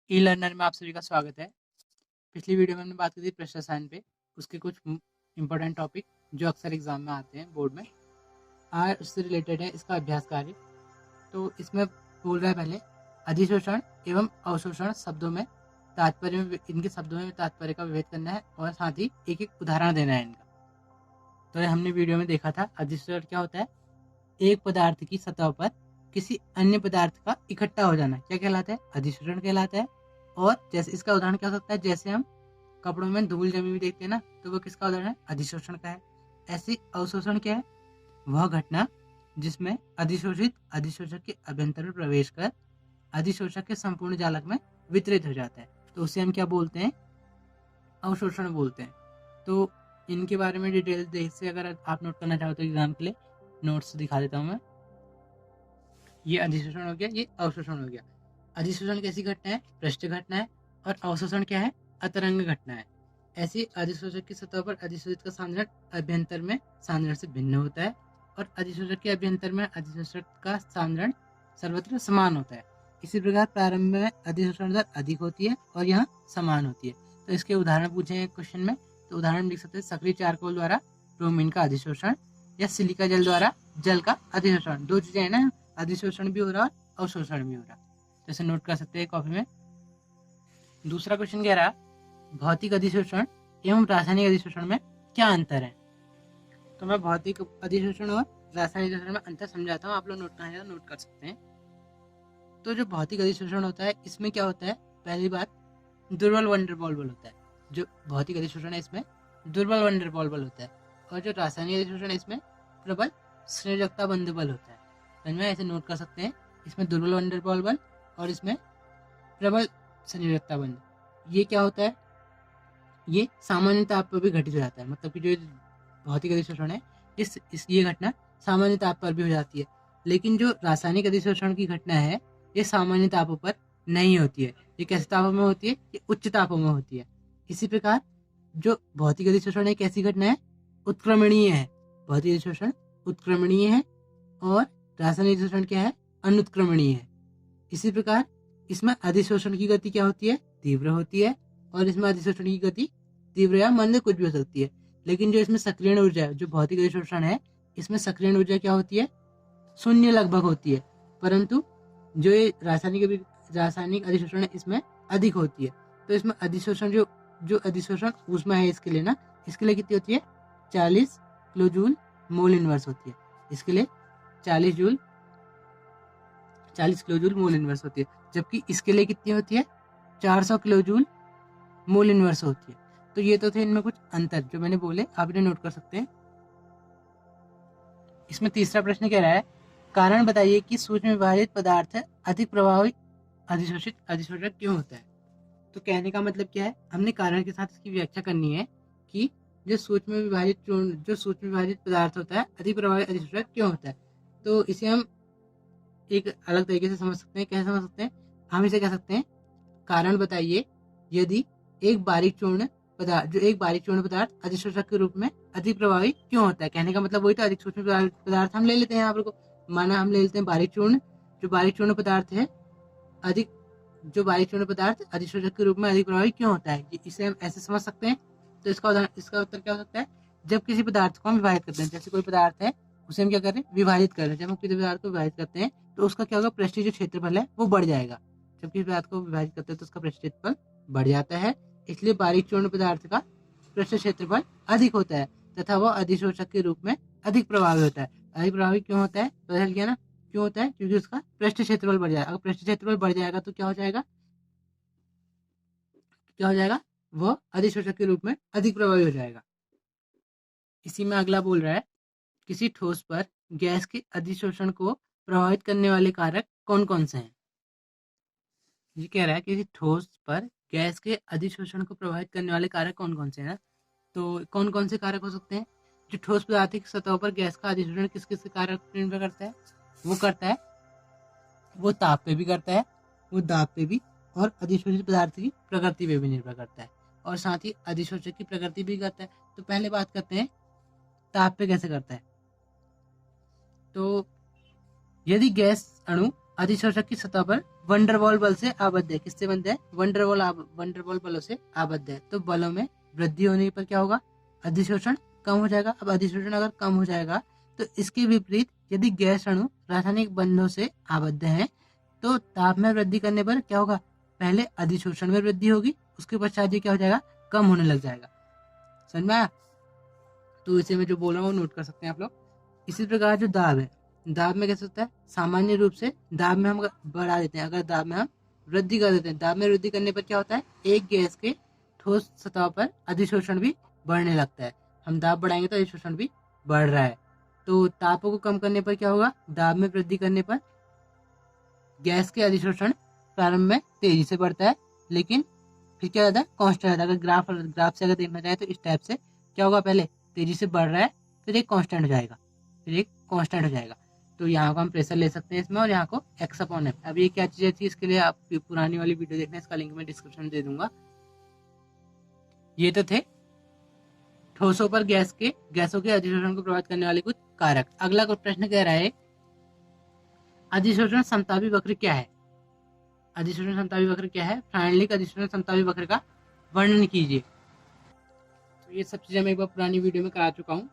ई learner में आप सभी का स्वागत है। पिछली वीडियो में हमने बात की थी प्रेशर साइन पे, उसके कुछ इंपॉर्टेंट टॉपिक जो अक्सर एग्जाम में आते हैं बोर्ड में। आज उससे रिलेटेड है इसका अभ्यास कार्य। तो इसमें बोल रहा है पहले अधिशोषण एवं अवशोषण शब्दों में तात्पर्य में इनके शब्दों में तात्पर्य का विभेद करना है और साथ ही एक एक उदाहरण देना है इनका। तो ये हमने वीडियो में देखा था। अधिशोषण क्या होता है? एक पदार्थ की सतह पर किसी अन्य पदार्थ का इकट्ठा हो जाना क्या कहलाता है? अधिशोषण कहलाता है। और जैसे इसका उदाहरण क्या हो सकता है? जैसे हम कपड़ों में धूल जमी हुई देखते हैं ना, तो वो किसका उदाहरण है? अधिशोषण का है। ऐसे अवशोषण क्या है? वह घटना जिसमें अधिशोषित अधिशोषक के अभ्यंतर में प्रवेश कर अधिशोषक के संपूर्ण जालक में वितरित हो जाता है, तो उसे हम क्या बोलते हैं? अवशोषण बोलते हैं। तो इनके बारे में डिटेल देख से अगर आप नोट करना चाहो तो एग्जाम के लिए नोट्स दिखा देता हूँ मैं। ये अधिशोषण हो गया, ये अवशोषण हो गया। अधिशोषण कैसी घटना है? पृष्ठ घटना है। और अवशोषण क्या है? अतरंग घटना है। ऐसी अधिशोषक की सतह पर अधिशोषित का सांद्रण अभ्यंतर में सांद्रण से भिन्न होता है और अधिशोषक के अभ्यंतर में अधिशोषक का सांद्रण सर्वत्र समान होता है। इसी प्रकार प्रारंभ में अधिशोषण दर अधिक होती है और यहाँ समान होती है। तो इसके उदाहरण पूछे हैं क्वेश्चन में, तो उदाहरण लिख सकते हैं सक्रिय चारकोल द्वारा ब्रोमीन का अधिशोषण या सिलिका जल द्वारा जल का अधिशोषण। दो चीजें है ना, अधिशोषण भी हो रहा है और अवशोषण भी हो रहा है। तो इसे नोट कर सकते हैं कॉपी में। दूसरा क्वेश्चन कह रहा भौतिक अधिशोषण एवं रासायनिक अधिशोषण में क्या अंतर है? तो मैं भौतिक अधिशोषण और रासायनिक अधिशोषण में अंतर समझाता हूँ, आप लोग नोट कर सकते हैं। तो जो भौतिक अधिशोषण होता है इसमें क्या होता है? पहली बात, दुर्बल वंडरवॉल बल होता है। जो भौतिक अधिशोषण है इसमें दुर्बल वंडरवॉल बल होता है। और जो रासायनिक अधिशोषण है इसमें प्रबल संयोजकता बंध बल होता है। समझ में? ऐसे नोट कर सकते हैं, इसमें दुर्बल वंडरवॉल बल और इसमें प्रबल संयोजकता बंध। ये क्या होता है? ये सामान्य ताप पर भी घटित हो जाता है। मतलब कि जो भौतिक अधिशोषण है इस ये घटना सामान्य ताप पर भी हो जाती है। लेकिन जो रासायनिक अधिशोषण की घटना है ये सामान्य तापों पर नहीं होती है। ये कैसे तापों में होती है? ये उच्च तापों में होती है। इसी प्रकार जो भौतिक अधिशोषण है कैसी घटना है? उत्क्रमणीय है। भौतिक अधिशोषण उत्क्रमणीय है और रासायनिक अधिशोषण क्या है? अनुत्क्रमणीय है। इसी प्रकार इसमें अधिशोषण की गति क्या होती है? तीव्र होती है। और इसमें अधिशोषण की गति तीव्र या मंद कुछ भी हो सकती है। लेकिन जो इसमें सक्रियण ऊर्जा है, जो भौतिक अधिशोषण है इसमें सक्रियण ऊर्जा क्या होती है? शून्य लगभग होती है। परंतु जो ये रासायनिक अधिशोषण है इसमें अधिक होती है। तो इसमें अधिशोषण जो अधिशोषण ऊष्मा है इसके लिए ना, इसके लिए कितनी होती है? 40 किलो जूल मोल इनवर्स होती है। इसके लिए 40 किलो जूल मोल इनवर्स होती है। जबकि इसके लिए कितनी होती है? 400 किलो जूल मोल इनवर्स होती है। तो ये तो थे इनमें कुछ अंतर जो मैंने बोले, आप इन्हें नोट कर सकते हैं। इसमें तीसरा प्रश्न कह रहा है कारण बताइए कि सूक्ष्म विभाजित पदार्थ अधिक प्रभावी अधिशोषक क्यों होता है? तो कहने का मतलब क्या है? हमने कारण के साथ इसकी व्याख्या करनी है कि जो सूक्ष्म विभाजित पदार्थ होता है अधिक प्रभावी अधिशोषक क्यों होता है। तो इसे हम एक अलग तरीके से समझ सकते हैं। कैसे समझ सकते हैं? हम इसे कह सकते हैं कारण बताइए यदि एक बारीक चूर्ण पदार्थ अधिशोषक के रूप में अधिक प्रभावी क्यों होता है। कहने का मतलब वही तो, अधिक सूक्ष्म पदार्थ हम ले लेते हैं यहाँ पर को, माना हम ले लेते हैं बारीक चूर्ण। जो बारीक चूर्ण पदार्थ है अधिशोषक के रूप में अधिक प्रभावी क्यों होता है, इसे हम ऐसे समझ सकते हैं। तो इसका उत्तर क्या हो सकता है? जब किसी पदार्थ को हम विभाजित करते हैं, जैसे कोई पदार्थ है उसे हम क्या कर रहे हैं? विभाजित कर रहे हैं। जब हम किसी पदार्थ को विभाजित करते हैं तो उसका क्या होगा? पृष्ठीय जो क्षेत्रफल है वो बढ़ जाएगा। जब किसी पदार्थ को विभाजित करते हैं तो उसका पृष्ठीय क्षेत्रफल बढ़ जाता है। इसलिए बारीक चूर्ण पदार्थ का पृष्ठ क्षेत्रफल अधिक होता है तथा वह अधिशोषक के रूप में अधिक प्रभावी होता है। अधिक प्रभावी क्यों होता है? बदल गया ना, क्यों होता है? क्योंकि उसका पृष्ठ क्षेत्रफल बढ़ जाएगा। अगर पृष्ठ क्षेत्रफल बढ़ जाएगा तो क्या हो जाएगा? वह अधिशोषक के रूप में अधिक प्रभावी हो जाएगा। इसी में अगला बोल रहा है किसी ठोस पर गैस के अधिशोषण को प्रभावित करने वाले कारक कौन कौन से हैं? ये कह रहा है किसी ठोस पर गैस के अधिशोषण को प्रभावित करने वाले कारक कौन कौन से हैं ना। तो कौन कौन से कारक हो सकते हैं? जो ठोस पदार्थ की सतह पर गैस का अधिशोषण किस किस कारक पर निर्भर करता है? वो ताप पे भी करता है, वो दाब पे भी, और अधिशोषित पदार्थ की प्रकृति पे भी निर्भर करता है, और साथ ही अधिशोषक की प्रकृति भी करता है। तो पहले बात करते हैं ताप पे कैसे करता है। तो यदि गैस अणु अधिशोषक की सतह पर वंडरवॉल बल से आबद्ध है। किससे बंध है? वंडरवॉल बलों से आबद्ध है। तो बलों में वृद्धि होने पर क्या होगा? अधिशोषण कम हो जाएगा। अब अधिशोषण अगर कम हो जाएगा तो इसके विपरीत यदि गैस अणु रासायनिक बंधों से आबद्ध हैं तो ताप में वृद्धि करने पर क्या होगा? पहले अधिशोषण में वृद्धि होगी, उसके पश्चात ये क्या हो जाएगा? कम होने लग जाएगा। समझ में आया? तो इसे मैं जो बोल रहा हूँ नोट कर सकते हैं आप लोग। इसी प्रकार जो दाब है, दाब में कैसे होता है? सामान्य रूप से दाब में हम बढ़ा देते हैं, अगर दाब में हम वृद्धि कर देते हैं। दाब में वृद्धि करने पर क्या होता है? एक गैस के ठोस सतह पर अधिशोषण भी बढ़ने लगता है। हम दाब बढ़ाएंगे तो अधिशोषण भी बढ़ रहा है। तो तापों को कम करने पर क्या होगा? दाब में वृद्धि करने पर गैस के अधिशोषण प्रारंभ में तेजी से बढ़ता है, लेकिन फिर क्या रहता है? कांस्टेंट रहता है। अगर ग्राफ से अगर देखना चाहे तो इस टाइप से क्या होगा? पहले तेजी से बढ़ रहा है, फिर एक कांस्टेंट हो जाएगा, फिर एक कांस्टेंट हो जाएगा। तो यहाँ को हम प्रेशर ले सकते हैं इसमें, और यहाँ को एक्स अपॉन एम। अब ये क्या चीज़ थी, इसके लिए आप पुरानी वाली वीडियो देखना, इसका लिंक मैं डिस्क्रिप्शन में दे दूंगा। ये तो थे ठोसों पर गैसों के अधिशोषण को प्रभावित करने वाले कुछ कारक। अगला कुछ प्रश्न कह रहा है, अधिशोषण समतापी वक्र क्या है? अधिशोषण समतापी वक्र क्या है? फ्राइडलिक अधिशोषण समतापी वक्र का वर्णन कीजिए। तो ये सब चीज़ें मैं एक बार पुरानी वीडियो में करा चुका हूँ,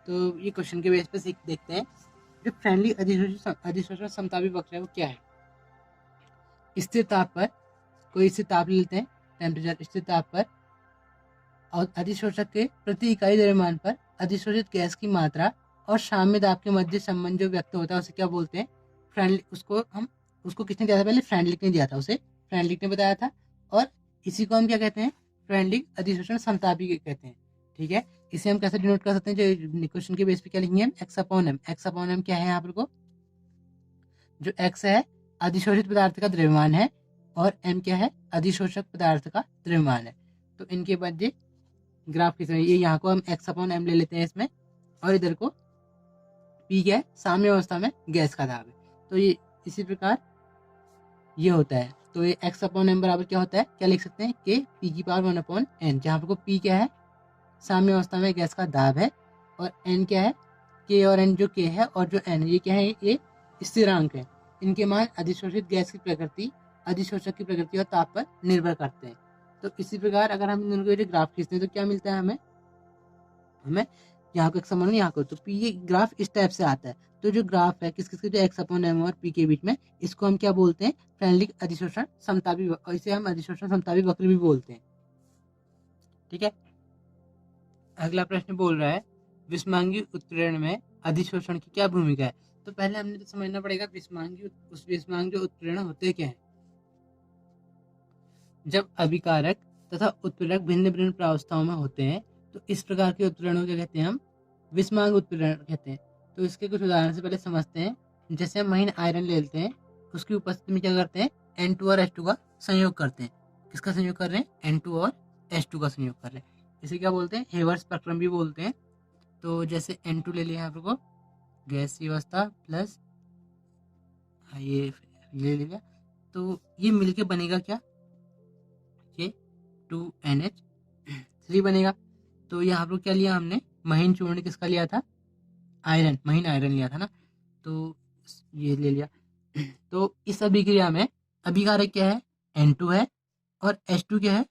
तो ये क्वेश्चन के बेस पे देखते हैं। जो फ्रेंडली अधिशोषण समतापी वक्र है वो क्या है? स्थिर ताप पर, कोई स्थिर ताप लेते हैं, टेम्परेचर स्थिर ताप पर, और अधिशोषक के प्रति इकाई द्रव्यमान पर अधिशोषित गैस की मात्रा और साम्य दाब के मध्य संबंध जो व्यक्त होता है उसे क्या बोलते हैं? फ्रेंडली। उसको किसने दिया था? पहले फ्रेंडलिक ने दिया था, उसे फ्रेंडलिक ने बताया था। और इसी को हम क्या कहते हैं? फ्रेंडलिक अधिशोषण समतापी कहते हैं। ठीक है, इसे हम कैसे डिनोट कर सकते हैं? जो क्वेश्चन के बेस पे क्या लिखेंगे हम? X upon M. X upon M क्या है यहाँ पर? को जो एक्स है अधिशोषित पदार्थ का द्रव्यमान है, और एम क्या है? अधिशोषक पदार्थ का द्रव्यमान है। तो इनके मध्य ग्राफ किस तरह, ये यहाँ को हम एक्स अपॉन एम ले लेते हैं इसमें, और इधर को पी क्या है? साम्य अवस्था में गैस का दाब है। तो ये इसी प्रकार ये होता है। तो ये एक्स अपॉन एम बराबर क्या होता है? क्या लिख सकते हैं? के पी की पावर 1 अपॉन एन, जहाँ पर को पी क्या है? साम्य अवस्था में गैस का दाब है, और एन क्या है? के और एन, जो के है और जो एन, ये क्या है? ये स्थिरांक है। इनके मान अधिशोषित गैस की प्रकृति, अधिशोषक की प्रकृति और ताप पर निर्भर करते हैं। तो इसी प्रकार अगर हम इन दोनों के ग्राफ खींचते हैं तो क्या मिलता है हमें यहाँ को एक समान, यहाँ को, तो पी, ये ग्राफ इस टाइप से आता है। तो जो ग्राफ है किसके, जो एक्स अपॉन एम और पी के बीच में, इसको हम क्या बोलते हैं? फ्रेंडलिक अधिशोषण समतापी, और इसे हम अधिशोषण समतापी वक्र भी बोलते हैं। ठीक है, अगला प्रश्न बोल रहा है, विषमांगी उत्प्रेरण में अधिशोषण की क्या भूमिका है? तो पहले हमने तो समझना पड़ेगा विषमांग जो उत्प्रेरण होते क्या है। जब अभिकारक तथा उत्प्रेरक भिन्न भिन्न प्रावस्थाओं में होते हैं तो इस प्रकार के उत्प्रेरणों को कहते हैं हम विषमांग उत्प्रेरण कहते हैं। तो इसके कुछ उदाहरण से पहले समझते हैं। जैसे हम महीन आयरन ले लेते हैं, उसकी उपस्थिति में क्या करते हैं? N2 और H2 का संयोग करते हैं। किसका संयोग कर रहे हैं? N2 और H2 का संयोग कर रहे हैं। इसे क्या बोलते हैं? हेवर्स प्रक्रम भी बोलते हैं। तो जैसे N2 ले लिया यहाँ पर को, गैसीय अवस्था प्लस ये ले लिया, तो ये मिलके बनेगा क्या? ये 2NH3 बनेगा। तो यहाँ पर क्या लिया हमने? महीन चूर्ण किसका लिया था? आयरन, महीन आयरन लिया था ना, तो ये ले लिया। तो इस अभिक्रिया में अभिकारक क्या है? N2 है, और H2 क्या है?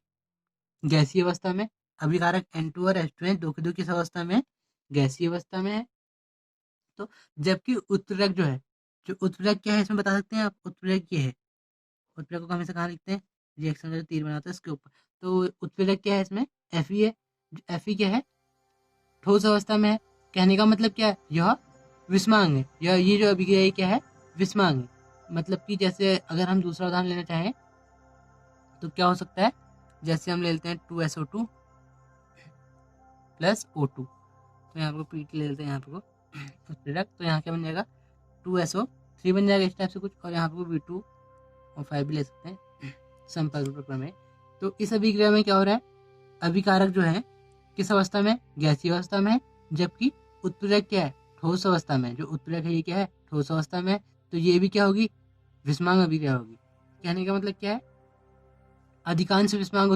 गैसीय अवस्था में। अभिकारक N2 और H2 है, दो की दो किस अवस्था में? गैसीय अवस्था में है। तो जबकि उत्प्रेरक जो है, जो उत्प्रेरक क्या है इसमें बता सकते हैं आप? उत्प्रेरक ये है, उत्प्रेरक को हमेशा कहाँ लिखते हैं? रिएक्शन का जो तीर बनाता है इसके ऊपर। तो उत्प्रेरक क्या है इसमें? Fe है। Fe क्या है? ठोस अवस्था में है। कहने का मतलब क्या है? यह विषमांग है। ये जो अभिक्रिया है क्या है? विषमांग है। मतलब कि जैसे अगर हम दूसरा उदाहरण लेना चाहें तो क्या हो सकता है? जैसे हम ले लेते हैं 2SO2 प्लस O2, तो यहाँ पर पीट ले लेते हैं यहाँ पर उत्प्रेरक, तो यहाँ क्या बन जाएगा? 2SO3 बन जाएगा इस टाइप से कुछ, और यहाँ पर V2 और 5 भी ले सकते हैं संपर्क प्रक्रम में। तो इस अभिक्रिया में क्या हो रहा है? अभिकारक जो है किस अवस्था में? गैसीय अवस्था में है, जबकि उत्प्रेरक क्या है? ठोस अवस्था में। जो उत्प्रेरक है ये क्या है? ठोस अवस्था में है। तो ये भी क्या होगी? विषमांग अभिक्रिया होगी। कहने का मतलब क्या है? अधिकांश विषमांग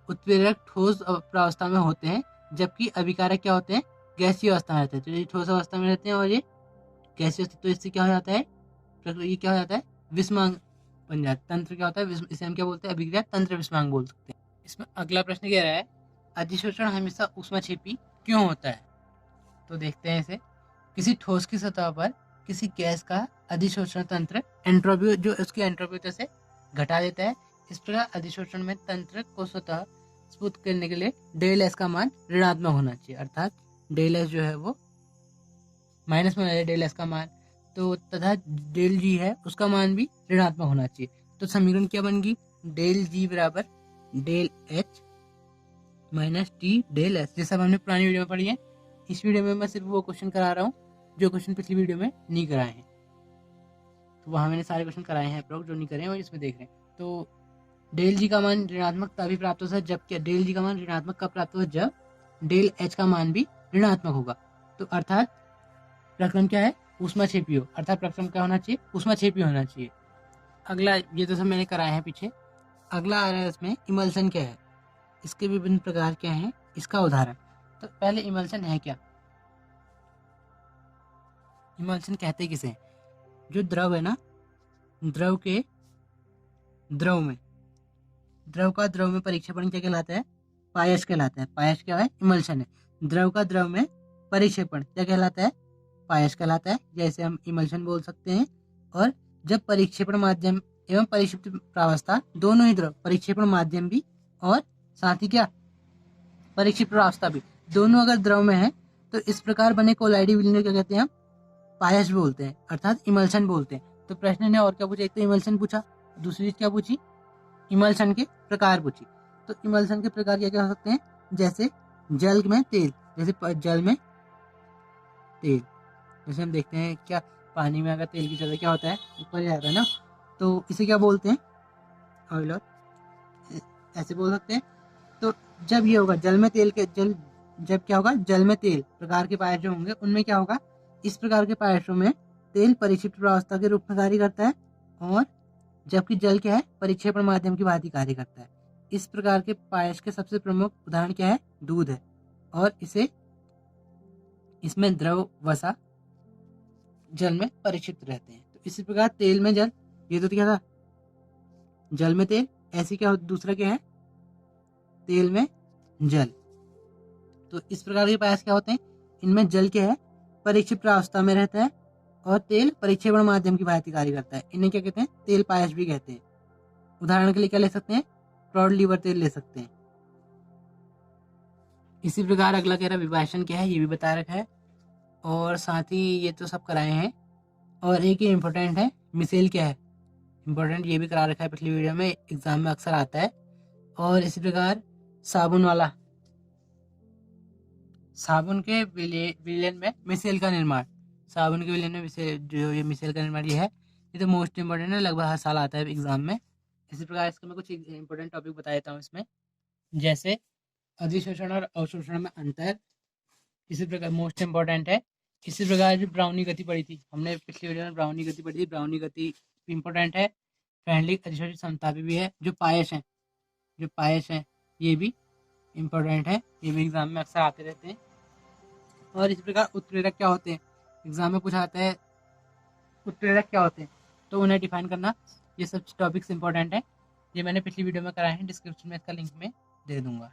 उत्प्रेरक ठोस प्रावस्था में होते हैं, जबकि अभिकारक क्या होते हैं? गैसीय अवस्था में रहते हैं। तो ये ठोस अवस्था में रहते हैं और ये गैसीय अवस्था, तो इससे क्या हो जाता है? ये क्या हो जाता है? विस्मांग बन जाता है। तंत्र क्या होता है, इसे हम क्या बोलते हैं, अभिक्रिया तंत्र विस्मांग बोल सकते हैं। इसमें अगला प्रश्न कह रहा है अधिशोषण हमेशा ऊष्माक्षेपी क्यों होता है। तो देखते हैं इसे। किसी ठोस की सतह पर किसी गैस का अधिशोषण तंत्र एंट्रोपी जो उसकी एंट्रोपी होता है से घटा देता है। इस प्रकार अधिशोषण में तंत्र को स्वतः स्फुट करने के लिए डेल एस का मान ऋणात्मक होना चाहिए, अर्थात डेल एस जो है वो माइनस में होना चाहिए डेल एस का मान, तो तथा डेल जी है उसका मान भी ऋणात्मक होना चाहिए। तो समीकरण क्या बन गई, डेल जी बराबर del H minus T del S, जैसा हमने पुरानी वीडियो में पढ़ी है। इस वीडियो में मैं सिर्फ वो क्वेश्चन करा रहा हूँ जो क्वेश्चन पिछली वीडियो में नहीं कराए हैं। तो वहाँ मैंने सारे क्वेश्चन कराए हैं अप्रोक्स, जो नहीं करे हैं और इसमें देख रहे हैं। तो डेल जी का मान ऋणात्मक तभी प्राप्त होता है जब क्या, डेल जी का मान ऋणात्मक कब प्राप्त होगा, जब डेल एच का मान भी ऋणात्मक होगा। तो अर्थात प्रक्रम क्या है, ऊष्माक्षेपी हो, अर्थात प्रक्रम क्या होना चाहिए, ऊष्माक्षेपी होना चाहिए। अगला ये तो सब मैंने कराए हैं पीछे। अगला आ रहा है इसमें इमल्सन क्या है, इसके विभिन्न प्रकार क्या हैं, इसका उदाहरण। तो पहले इमल्सन है क्या, इमल्सन कहते किसे हैं, जो द्रव है ना, द्रव के द्रव का द्रव में परिक्षेपण क्या कहलाता है, पायश कहलाता है। पायश क्या है, इमल्शन है। द्रव का द्रव में परिक्षेपण क्या कहलाता है, पायश कहलाता है, जैसे हम इमल्शन बोल सकते हैं। और जब परिक्षेपण माध्यम एवं परिक्षिप्त प्रावस्था दोनों ही द्रव, परिक्षेपण माध्यम भी और साथ ही क्या परिक्षिप्त प्रावस्था भी, दोनों अगर द्रव में है तो इस प्रकार बने कोलाइडी विलीन क्या कहते हैं, हम पायश बोलते हैं, अर्थात इमल्शन बोलते हैं। तो प्रश्न ने और क्या पूछा, एक तो इमल्शन पूछा, दूसरी चीज क्या पूछी, इमल्शन के प्रकार पूछी। तो इमल्शन के प्रकार क्या क्या हो सकते हैं, जैसे जल में तेल, जैसे जल में तेल, जैसे हम देखते हैं क्या पानी में अगर तेल की जगह क्या होता है, ऊपर जाता है ना, तो इसे क्या बोलते हैं, ऑयल, ऐसे बोल सकते हैं। तो जब ये होगा जल में तेल के जब क्या होगा, जल में तेल प्रकार के पायस जो होंगे उनमें क्या होगा, इस प्रकार के पायसों में तेल परिक्षिप्त प्रावस्था के रूप में कार्य करता है, और जबकि जल क्या है, परिक्षेपण माध्यम की भांति कार्य करता है। इस प्रकार के पायस के सबसे प्रमुख उदाहरण क्या है, दूध है, और इसमें द्रव वसा जल में परिक्षिप्त रहते हैं। तो इसी प्रकार तेल में जल, ये तो क्या था, जल में तेल, ऐसे क्या होता, दूसरा क्या है, तेल में जल। तो इस प्रकार के पायस क्या होते हैं, इनमें जल क्या है, परिक्षिप्त अवस्था में रहता है, और तेल परिक्षेपण माध्यम की भांति कार्य करता है। इन्हें क्या कहते हैं, तेल पायस भी कहते हैं। उदाहरण के लिए क्या ले सकते हैं, प्रौढ़ लीवर तेल ले सकते हैं। इसी प्रकार अगला कह रहा है विभाषण क्या है, ये भी बता रखा है, और साथ ही ये तो सब कराए हैं। और एक ही इम्पोर्टेंट है, मिसेल क्या है, इम्पोर्टेंट ये भी करा रखा है पिछली वीडियो में, एग्जाम में अक्सर आता है। और इसी प्रकार साबुन के विलयन में मिसेल का निर्माण, साबुन के विलयन में जो ये मिसेल का निर्माण ये है, ये तो मोस्ट इम्पोर्टेंट है, लगभग हर साल आता है एग्जाम में। इसी प्रकार इसका मैं कुछ इंपॉर्टेंट टॉपिक बता देता हूँ इसमें, जैसे अधिशोषण और अवशोषण में अंतर, इसी प्रकार मोस्ट इम्पोर्टेंट है। इसी प्रकार जो ब्राउनी गति पढ़ी थी हमने पिछली वीडियो में, ब्राउनी गति पढ़ी थी, ब्राउनी गति इम्पोर्टेंट है। फ्रेंडली अधिशोषित समतापी भी है। जो पायस हैं ये भी इम्पोर्टेंट है, ये भी एग्जाम में अक्सर आते रहते हैं। और इस प्रकार उत्प्रेरक क्या होते हैं, एग्जाम में पूछा आता है उत्प्रेरक क्या होते हैं, तो उन्हें डिफाइन करना, ये सब टॉपिक्स इंपॉर्टेंट है। ये मैंने पिछली वीडियो में कराए हैं, डिस्क्रिप्शन में इसका लिंक में दे दूंगा।